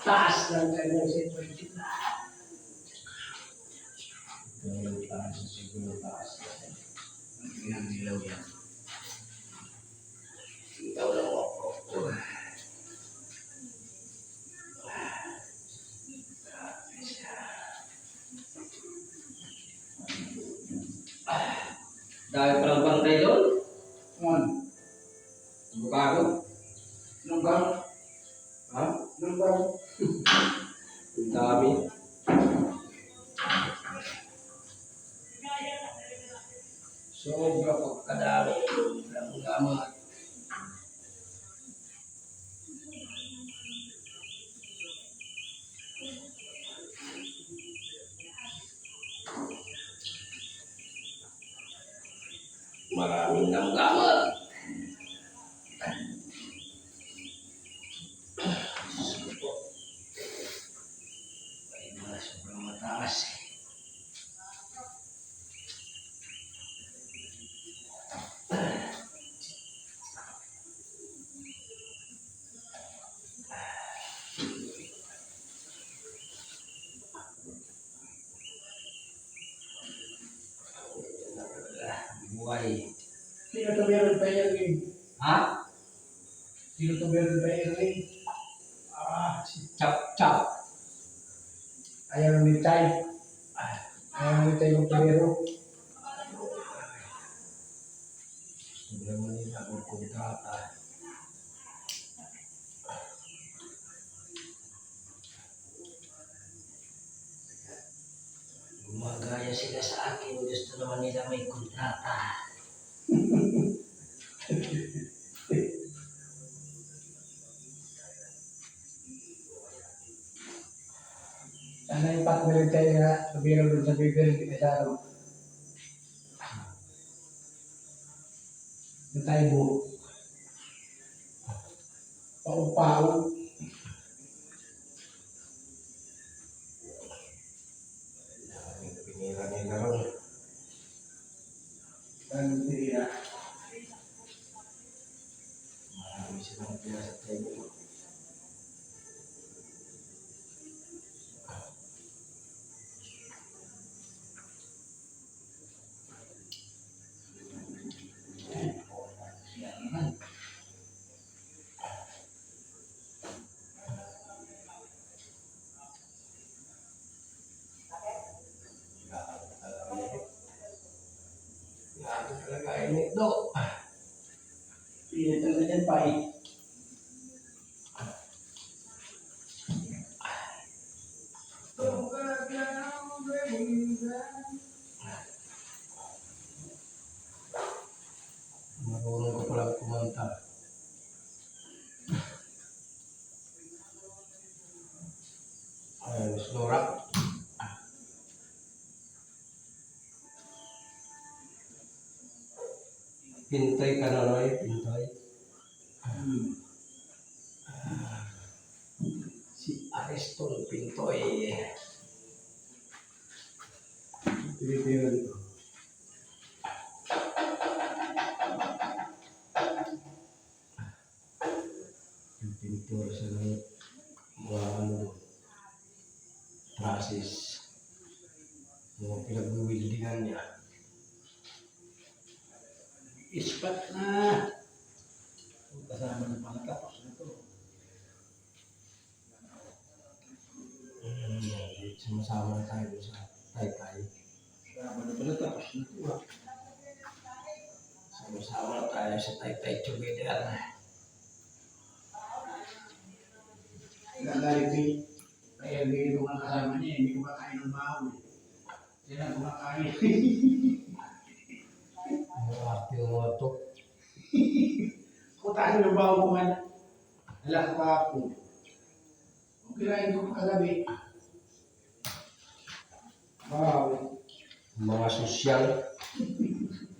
Taas lang kayo sa 20 na. Taas, siguro taas. Ang ginang-ilaw yan. Ikaw lang ako. Dahil palang bantay doon. Mon, Bago. nunggang, Ha? nunggang. Ang dami. Sobra pagkadami ng gamot. Maraming ng gamot. Ay, mga sobrang mataas. Buhay. Sino to meron pa yan eh? Ha? Sino to meron pa yan eh? Si Chap chap. ayaw ng mitay. Ayaw ng mitay ng pero. Hindi mo nila ang kontrata. Gumagaya sila sa akin. Gusto naman nila may kontrata. Sana yung partner tayo na sabihin doon sa bibir, hindi ka sa ano. Yung tayo buo. Pao-pao. Pinira nila ron. Ganun tira. Marami silang pinasa tayo. Yan naman. Grabe talaga init do. Pilit talaga dyan pa eh. Marunong ko pala kumanta. Ay, snorak. Pintay ka na Roy, pintay. Si Ariston Pintoy. Pinipira dito. Yung pintor sa mga ano, process. Mga pinag-wieldingan niya. Ispat na. Kasama ng pangatapos na to. Sumasama na tayo sa Taytay. Kasama na pala tapos na to ah. Sumasama na tayo sa Taytay together. Gagalit eh. Kaya hindi ko mga kasama niya, hindi ko makain ng bahaw eh. Yan ang kumakain. Ang arte ng mga to. Kutahin ng bahaw ko man. Alam ko ako. Kirain ko kagabi. Wow. Mga sosyal.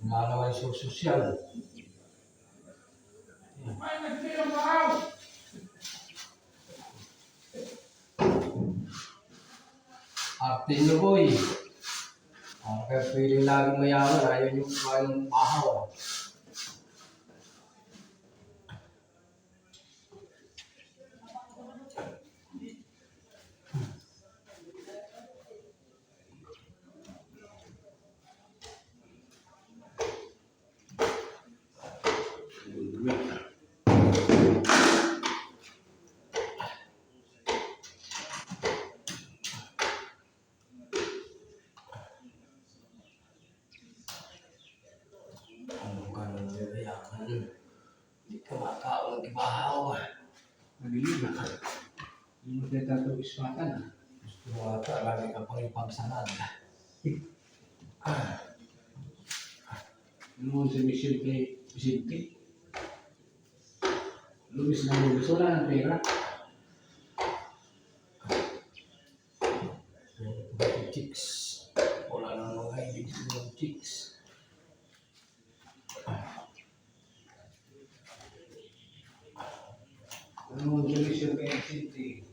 Wala naman yung sosyal. Ay, nagtira ang bahaw! Arte nyo boy. Kaya feeling laging mayaman. Ayaw nyo kumain ng bahaw. Hindi ka makaon ng kibahaw. Nagiging na. Hindi mo kita ito ismatan. Gusto mo ata, lagi ka pang ipagsanad. Ano mo si Michelle kay Vicente? Lumis na lumis. Wala ng pera. Chicks. Wala na mga ibig ng chicks. Ano mo si Michelle kay Vicente?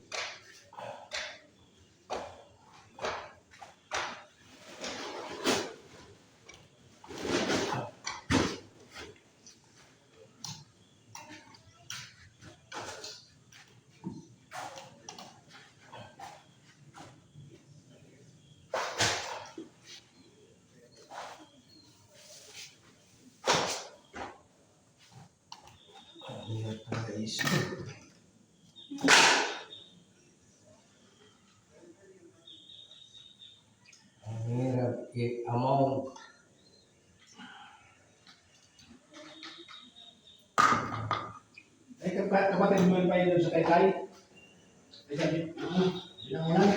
Ingat na guys. Ang hirap i-amount. Ay, kapatid mo yung payo sa kay-kay? Ay, sabi, bilang mo lang.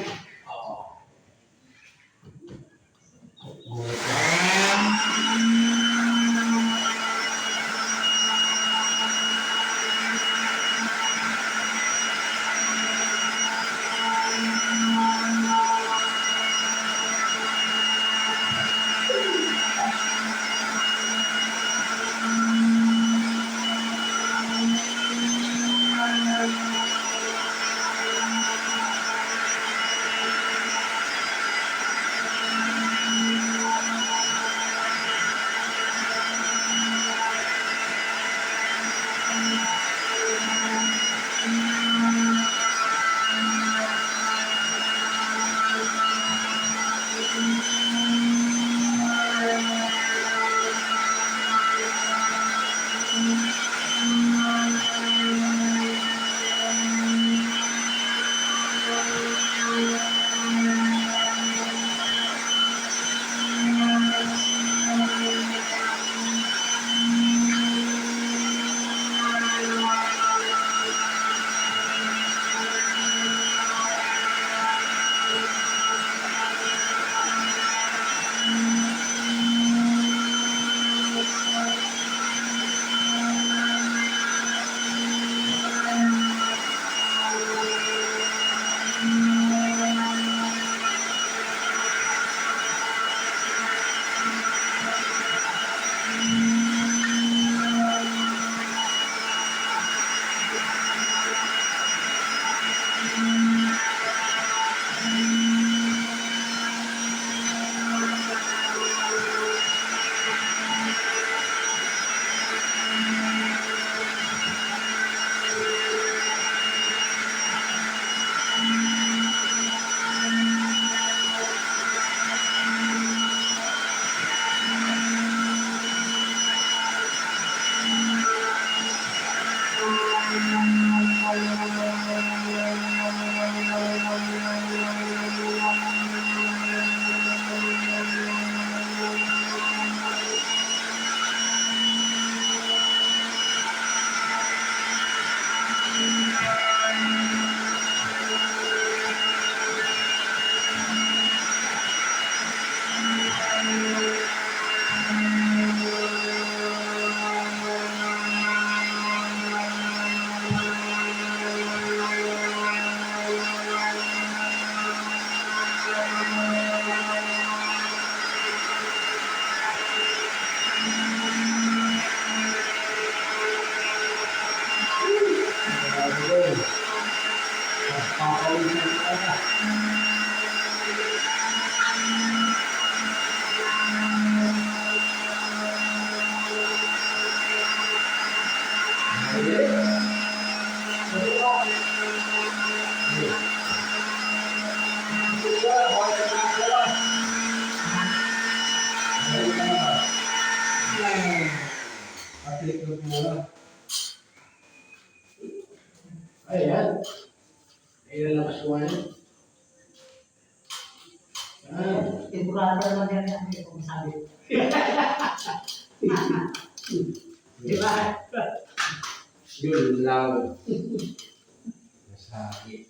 Gulat na. Ayan. Ayan lang kasuhan. Temporada naman yan, hindi ko masabi. Di ba? Yun lang. Masakit.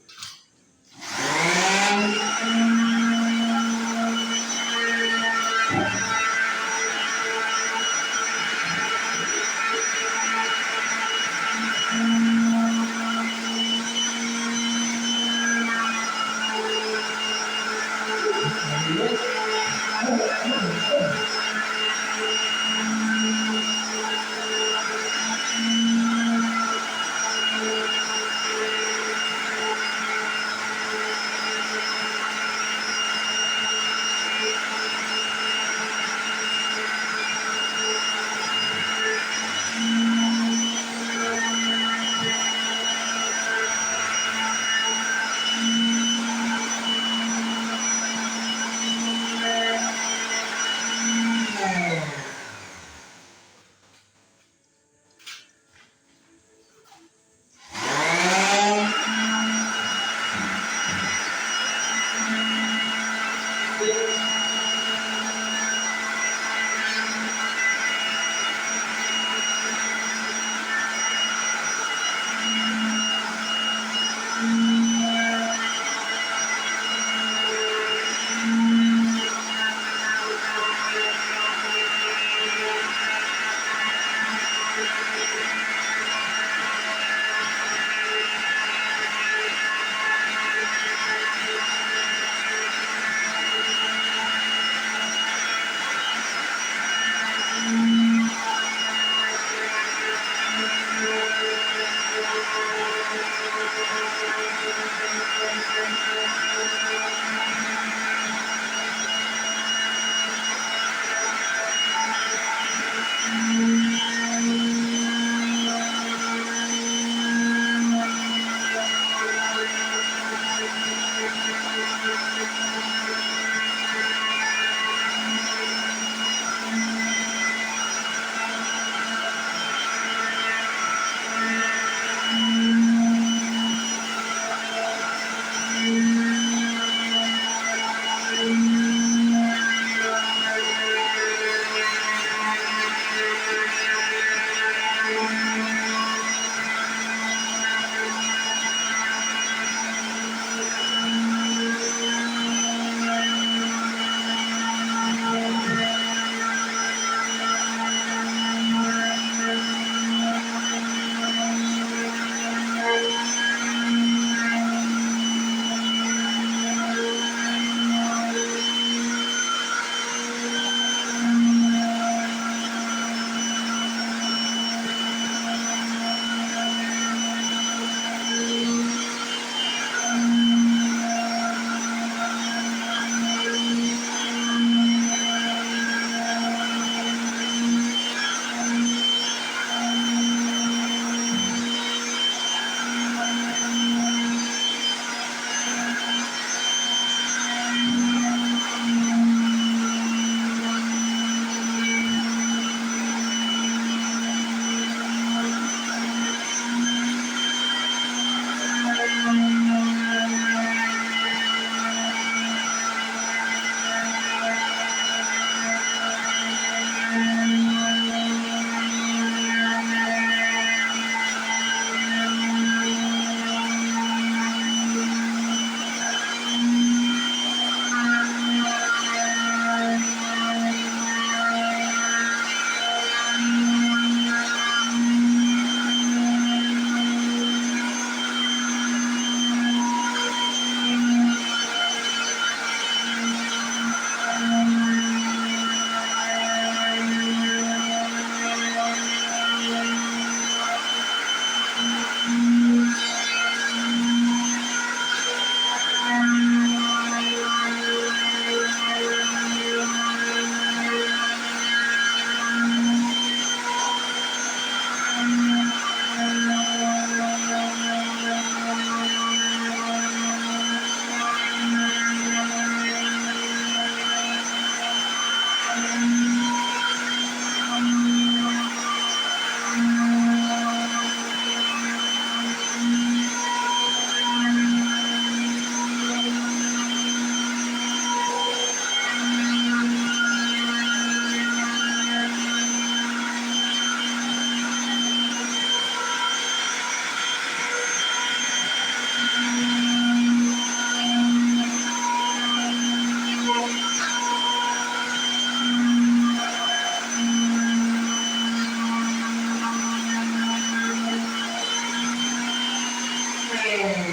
Pilipinas.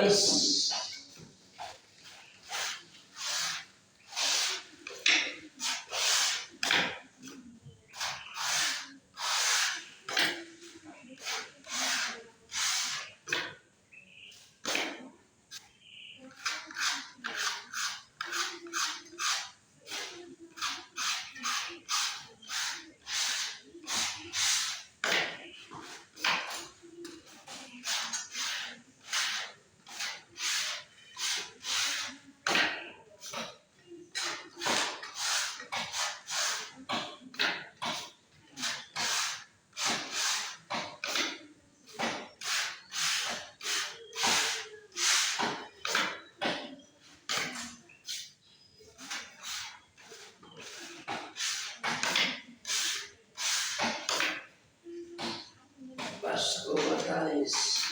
guys. Pasko guys.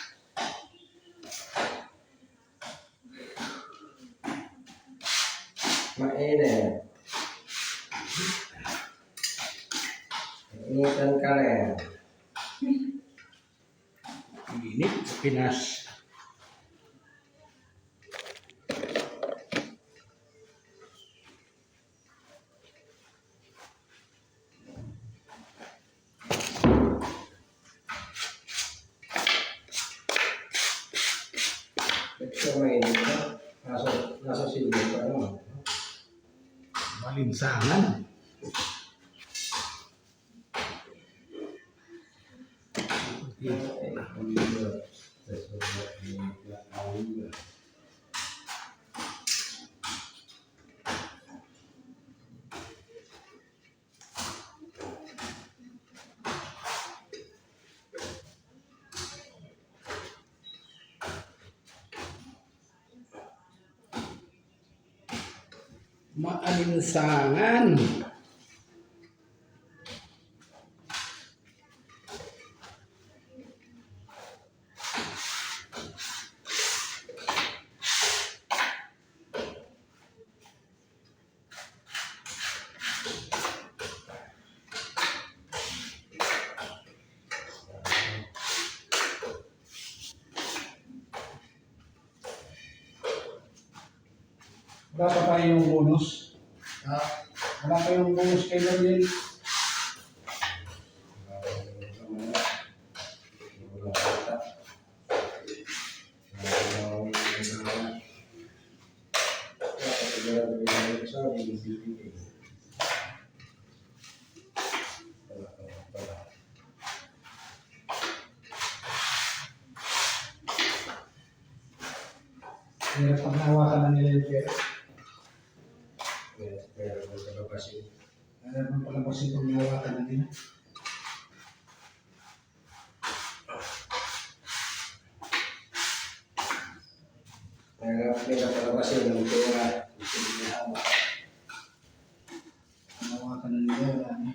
Mainit. Initan ka rin. Init sa Pinas. Ito mainit ka. Nasa silbo pa naman. Malinsangan. Maalinsangan. Wala pa tayong bonus. Wala pa yung bonus kay Daniel. Kaya pag nahawakan na nila yung pera. Pero pagkakapasin. Kaya pag palabasin pag nahawakan na nila. Kaya pinapalabasin ng pera. Nahawakan na nila. Wala na.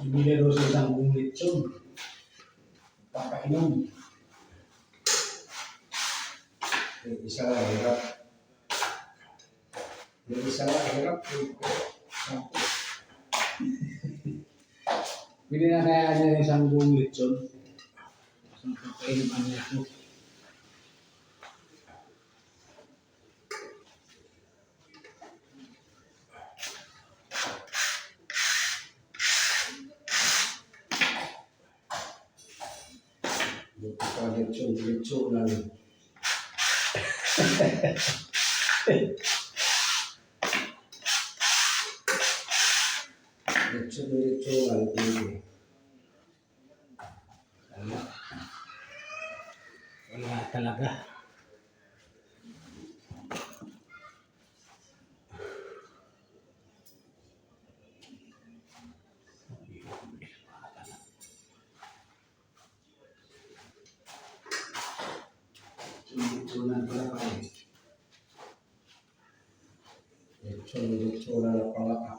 Ibigay daw sa isang buong lechon. Papainom. Yung isa lang hirap. Yung isa lang hirap. Pili na kaya niya isang buong lechon. Isang papainom ang lechon. Lechon lang. Lechon lang. Wala talaga. Lechonan pala pa eh. Lechon lang pala.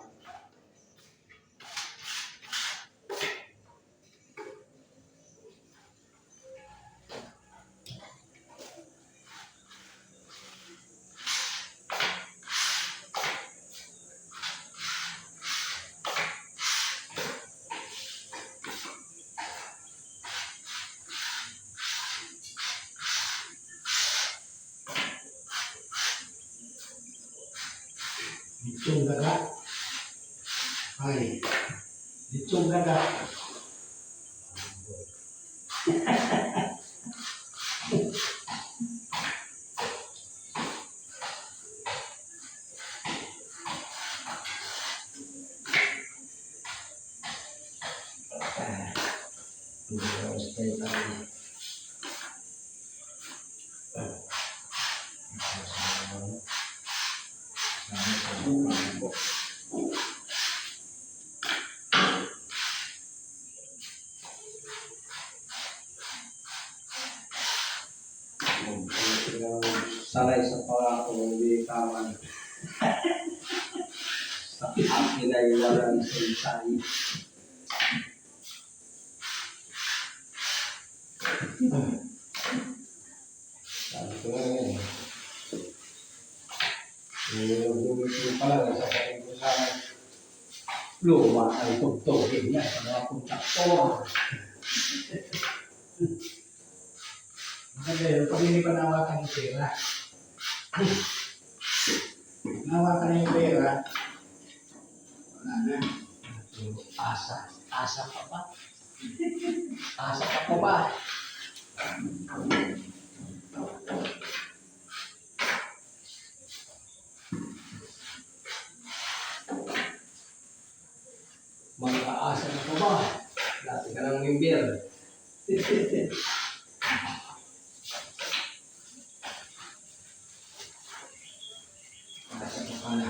Litsong daga. Ay, litsong daga. Sanay sa pangako, hindi kaman. Sa akin ay walang saysay. Sabi ko nga yan. Gumit ko pa lang sa kapatid ko sa luma ay tugtugin niya sa mga kontaktor. Maganda yun, pag hindi pa nawakan yung pera. Nawakan na yung pera. Wala na. Asa. Asa ka pa. Asa ka pa ba? Mag-aasa ka pa ba? Dati ka ng member. Asa ka pa na.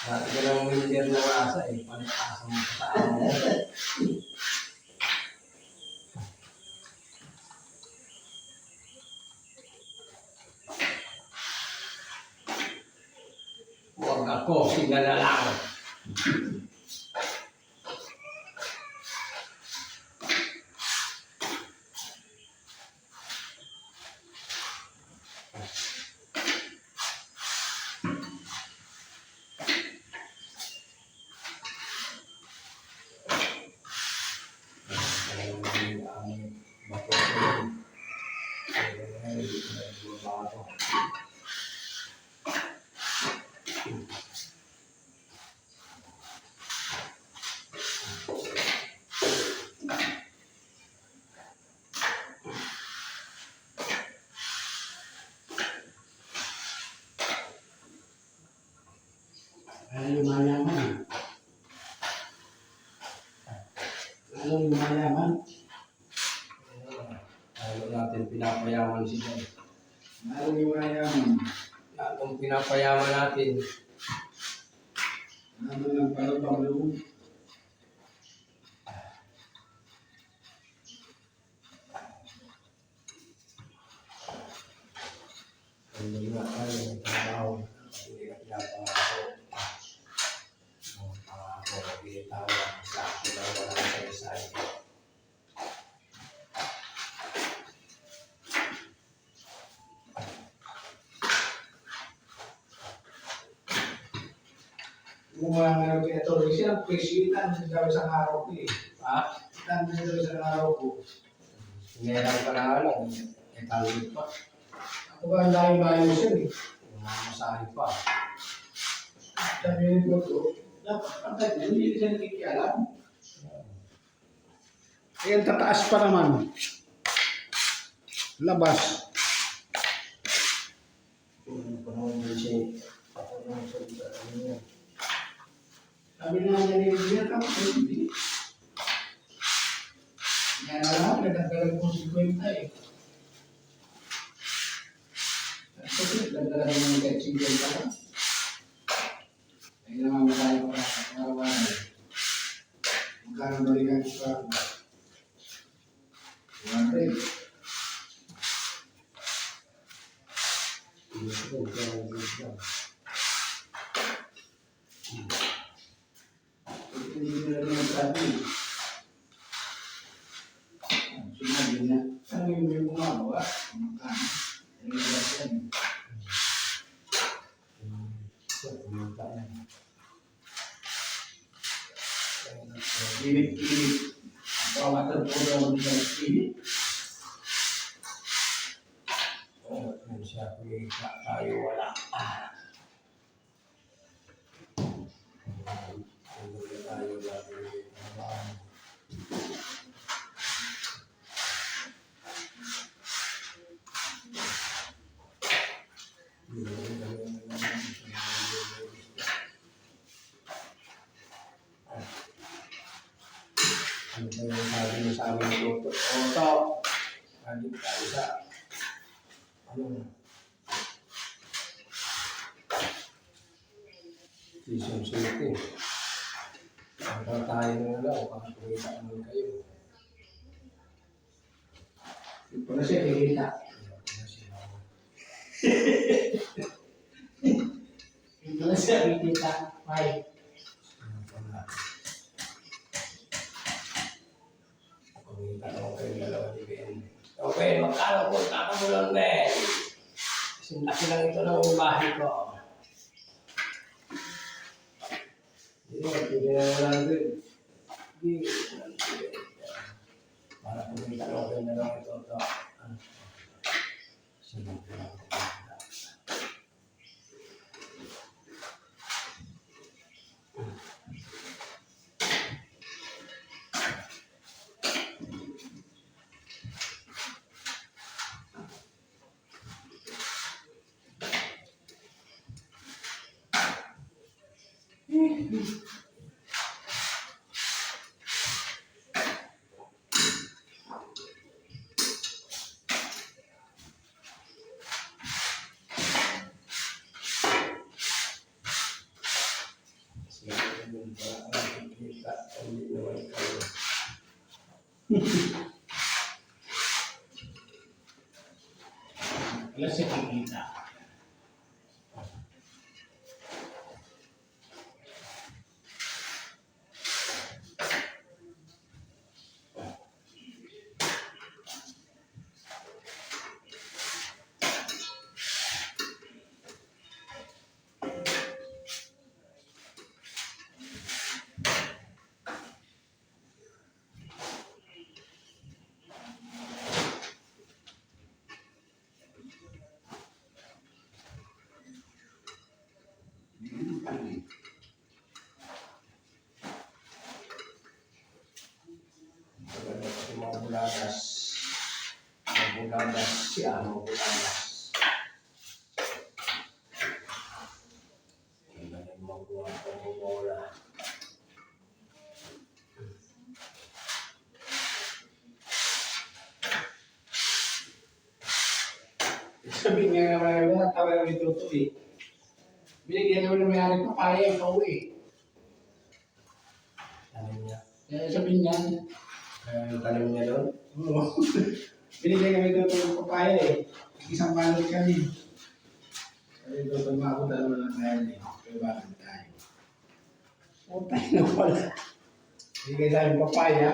Dati ka ng member ng asa eh. Paano-asa mo sa amo? Huwag ako, tingnan na lang. Ano yung mayaman? Ano yung mayaman? Ayaw natin pinapayaman si John. Ano yung mayaman? Lalong pinapayaman natin. Ano yung palubang-loob? Hindi nga tayo ng trabaho. Hindi ka pinapangako. Pangako, pinitawag sa akin na walang saysay. Kung mga nga ito, siya, presitan daw isang araw ko eh. Ha? Itan daw isang araw ko. Meron pa na ano, etalit pa. Ako ba ang layo-layo siya eh. Mamasahe pa. Sabi ko to, dapat pantay na, hindi siya nakikialam. Ayan, tataas pa naman. Labas. Panahon din siya. Panahon siya sa ano niya. Sabi na niya ni Rivier, tapos hindi. Yan na lang, nagdagdagan ko 50 eh. Kasi nagdagdagan mo kahit 50 ka. Ay naman tayo pa sa araw-araw. Magkano balikan ko pa? 100. Hindi nila nagsabi. Sinabi niya, ano yung gumagawa? Magkano? Nililas yan. Kilit-kilit. Pawatan po daw ng kilit. Siya tayo wala. Ano yung sabi mo sa amin ng luto? O ito, lagi tayo sa, ano, Quezon City. Hanggang tayo na lang, baka kumita naman kayo. Hindi ko na siya kikita. Hindi ko na siya kikita. Ay. Kumita naman kayo dalawa ni Ben. Okay, magkano po taka mo lang, Ben? Kasi laki lang ito ng bahay ko. Hindi na lang din. Hindi. Para kumita naman kayo dalawa ito. Sige. Wala siya kikita. Mabuladas siya, mabuladas. Tingnan yung magawa ko bumola. Sabi nga naman, tawa namin ito eh. Binigyan naman ng may-ari papaya, ikaw eh. Tanim niya. Kaya sabi niya, Kaya yung tanim niya doon, oo. Binigyan kami ito ng papaya eh. Isang balot kami. Sabi ito, tumako naman ng kaya eh. Kaya bakit tayo? Putay na wala. Binigyan sa amin papaya.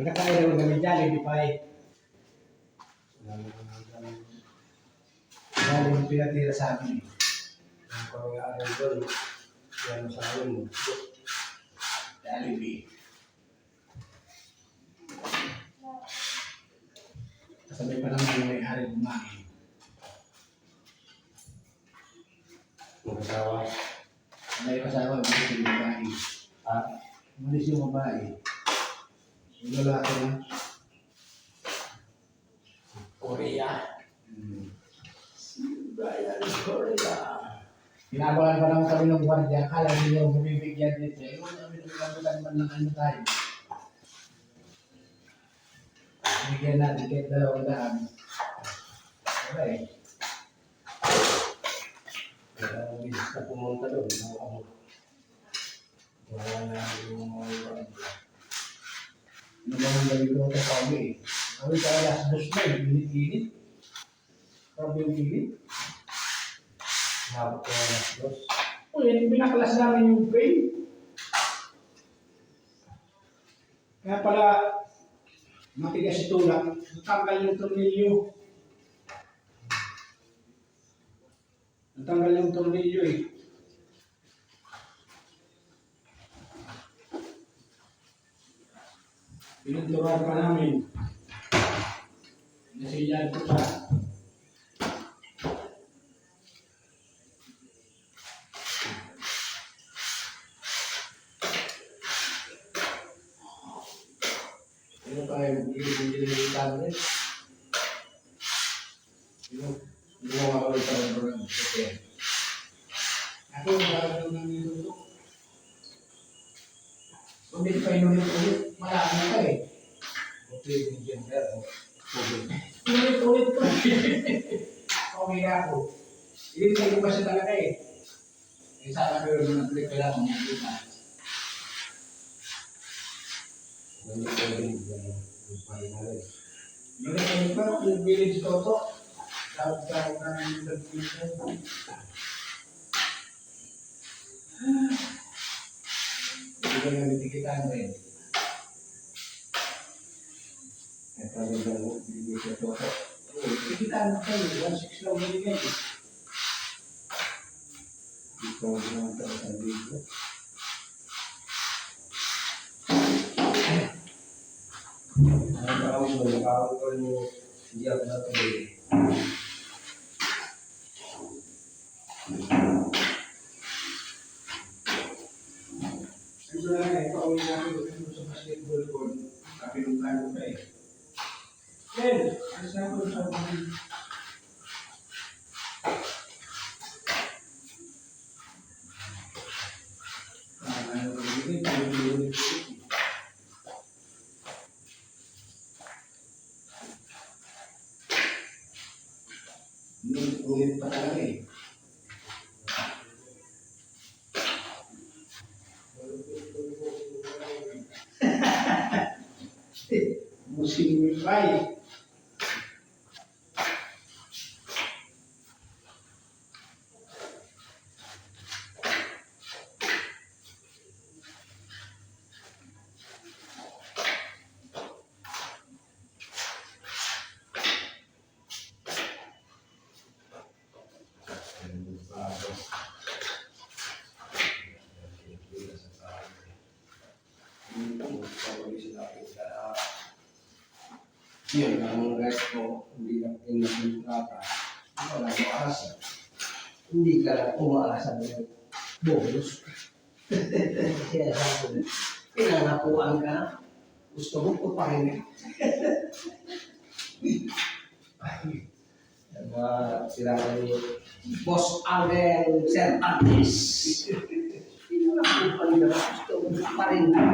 Pinakain naman kami dyan, hindi pa eh. Dahil yung pinatira sa amin eh. ang pangyayari doon, yan sa amin. Jollibee. Kasabay pa naman yung may-ari kumain. Mag-asawa. May kasawa, umalis yung babae. Umalis yung babae. Yung lalaki na. Korea. Brian Korea. Pinabalan pa naman kami ng gwardiya. Akala nila yung mabibigyan dito. Eh, wala kami nagkabutan man ng ano tayo. Bigyan natin kahit 200. Wala eh. Kaya ang bilis na pumunta doon. Wala na yung mga Ano ba ang gawin ko sa kami eh. Kami sa alas 2 na eh. Init-init. Sabi yung init. Nabot ko na dos. Uy, yung pinakalas namin yung brain. Kaya pala, matigas si tulak. Natanggal yung tornilyo. Natanggal yung tornilyo eh. Pinagluran pa namin. Nasiyan ko pa. Ano tayo, bigyan ng tablet? Ano, gumawa ako ulit ang program. Okay. Ako, gagawin lang nito. Kung di pa inulit-ulit, marami ka eh. Okay, yung gender. Okay. Ulit-ulit ko. Okay na ako. Hindi ko kasi talaga eh. Eh, sana pero nung nag-click ka lang, makikita. Ganyan ko rin. Yung pahinga rin. Yung rin pa, yung village toto. Tawag-tawag na yung nag-click. Hindi ko na nitikitan rin. Ito rin lang bibigay sa toto. Tikitan mo kayo, 1.6 lang binigay. Ito naman ito sa video. Ang tawag mo, nakawag ko rin yung hindi ako natuloy. Siguro na eh, pauwi namin doon sa basketball court. Kapinuntahan ko pa eh. Then, alis na ako sa mga ano ko dito, pag-ulit. Ulit pa talaga eh. Musing fry. Yun, ang resto, hindi lang pinagpunta, wala ko asa. Hindi ka lang umaasa ng bonus. Kaya sabi ko, pinangakuan ka na, gusto mo ko pahinga. Sila ni Boss Alden Cervantes. Pinangakuan ka na, gusto mo pahinga.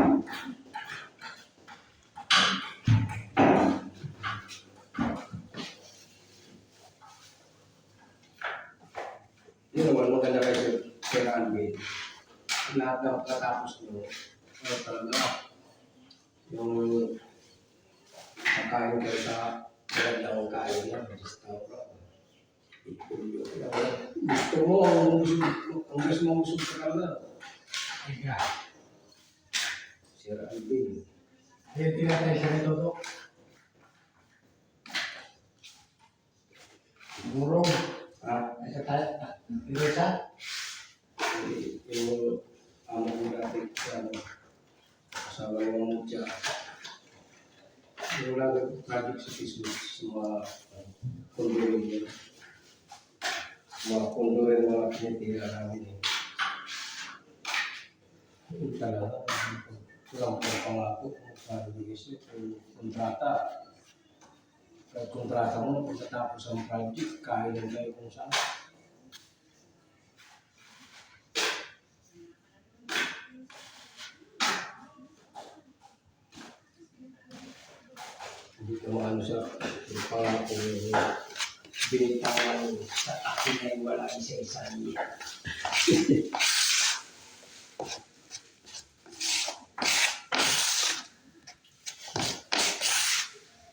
Yun naman, maganda kayo Sir Alvin. Lahat ng natapos nyo, ano talaga, yung pagkain kayo sa magandang kain niya, restaurant. Gusto mo, ang gusto mo gusto ka na. Ika. Sir Alvin. Ayan, tinatay siya ni Toto. Burong. Ay, sa tayo. Hindi sa? Yung amo ko dati sa kasama yung mutya. Yung project sa Facebook, sa mga kondorin nila. Mga kondorin, mga pinitira namin eh. Yung talaga, walang pangako, magbibigay siya, yung kontrata. Kahit kontrata mo, pagkatapos ang project, kaya lang kayo kung saan. Hindi ko maano siya, yung pangako yung binitawan sa akin ay wala isa-isa niya.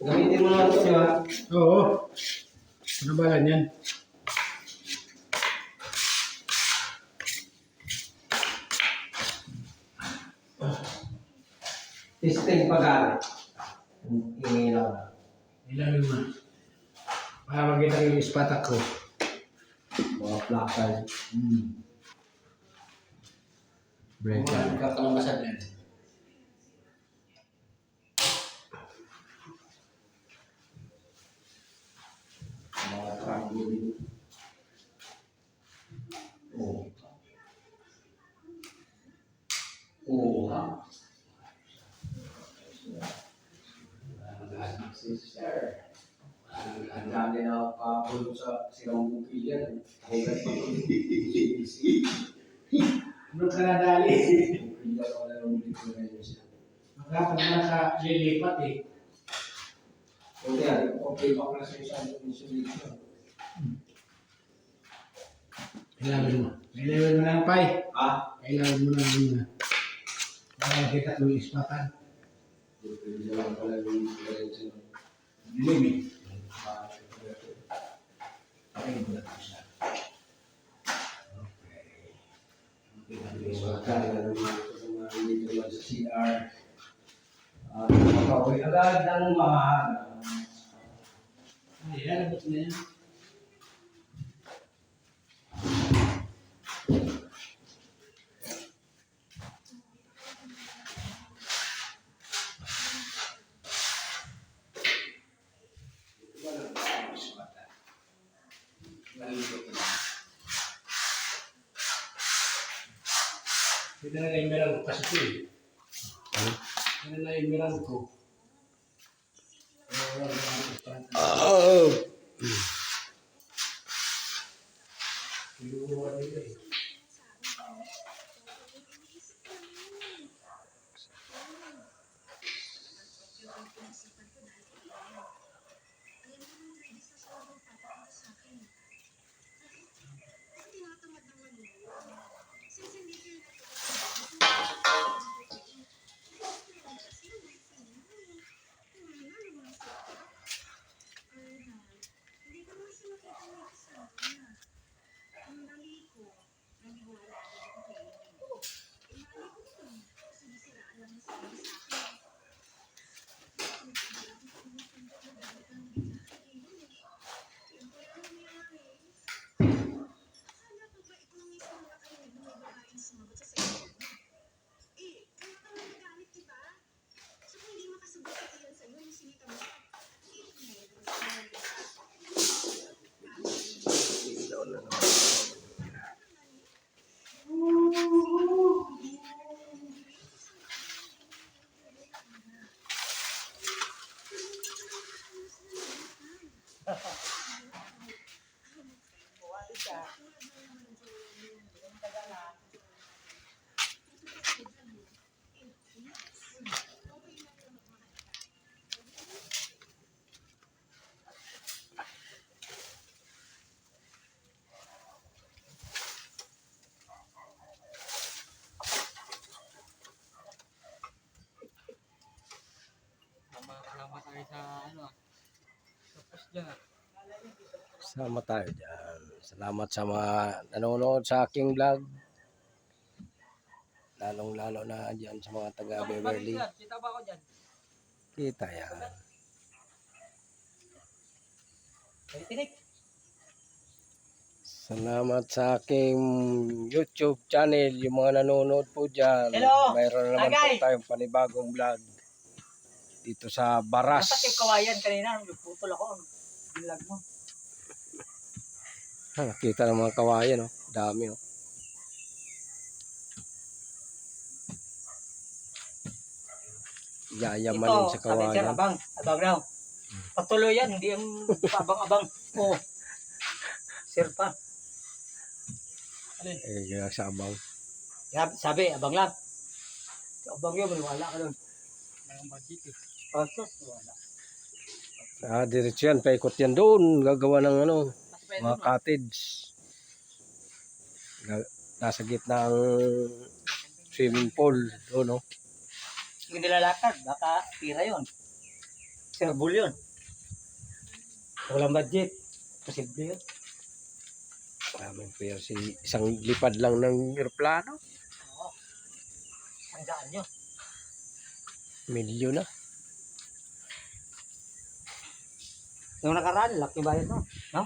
Gamitin mo naman ito, di ba? Oo. Ano ba yan? Testing pag-aari. Inilaw na. Ilan mo? Para makita yung ispatak ko. Mga placard. Mga kakalabasan yan. Mga triangle. Oh. Oh, ha? Sister. Ang dami na papunod sa silang bukid. Yan. Hugat pa ko. Ano ka nadali? Hindi ako na nung dito ngayon siya. Magkapag nakalilipat eh. Okay, okay pa pala sa isang insulation. Kailangan mo. Kailangan mo lang, Pai. Ha? Kailangan mo lang muna. Kaya kita yung ispatan. Hindi naman pala yung insulation. Dilim eh. Okay, mula ko siya. Okay. So, kaya naman ito sa mga hindi naman sa CR. Makauwi agad ng mahal. Ay, lalabot na yan. Hindi na yung meron ko kasi ito eh. Hindi na yung meron ko. Oh! Kinuha nila eh. Salamat tayo sa ano. Tapos dyan. Sama tayo dyan. Salamat sa mga nanonood sa aking vlog. Lalong-lalo na dyan sa mga taga Beverly. Kita ba ako dyan? Kita yan. Tinik. Salamat sa aking YouTube channel. Yung mga nanonood po dyan. Hello! Mayroon naman po Tagay! tayong panibagong vlog. Dito sa Baras. Dapat yung kawayan kanina. Nagputol ako. Bilag mo. Nakita ng mga kawayan. Oh. Dami. Oh. Yayaman din sa Ito, sabi sir, kawayan. abang. Abang raw. Patuloy yan. Hindi yung abang-abang. Oo. Sir pa. Eh, kaya sa abang. Sabi, abang lang. Abang yun, wala ka doon. Mayroong budget eh. Pasos, wala. Diretso yan. Paikot yan doon. Gagawa ng ano, mga cottage. Nasa gitna ang swimming pool. Doon, no? Hindi nilalakad, baka pira yun. Serbol yun. Walang budget. Posible yun. Maraming pera si isang lipad lang ng aeroplano. Oo. Sandaan yun. Milyon na. Yung nakaraan, laki bayad no? No?